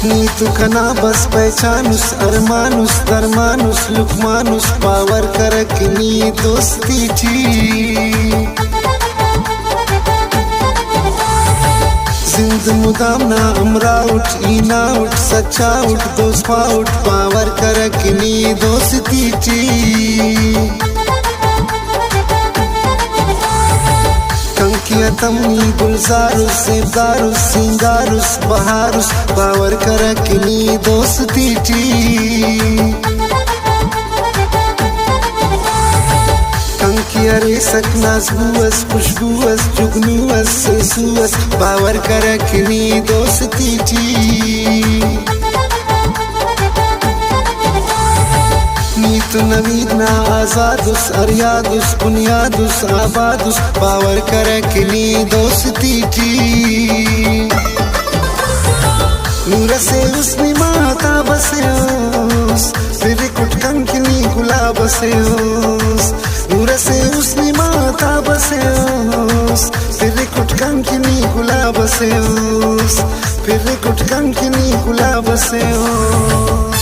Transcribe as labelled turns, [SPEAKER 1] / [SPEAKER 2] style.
[SPEAKER 1] Nitu kana bas pehchanus armanus darmanus lukmanus power karakni dosti thi जिंद मुदाम ना अमरा उठ ईना उठ सच्चा उठ दोस्ता उठ पावर करकनी दोस्ती ची कंकिया तमनी गुलजारुस सेवदारुस सिंगारुस बहारुस पावर करकनी दोस्ती ची Kankiare saknas buas खुशबुअस जुगनुअस सेसुअस पावर करकनी दोस्ती थी नीतु नवीना आजादुस अरियादुस बुनियादुस आबादुस पावर करकनी दोस्ती थी नूर से उसने माता बसेओस फिर कुट कंकनी गुलाब बसेओस नूर से उसने माता बसेओस फिर कुट कंकनी गुलाब बसेओस फिर कुट कंकनी गुलाब बसेओस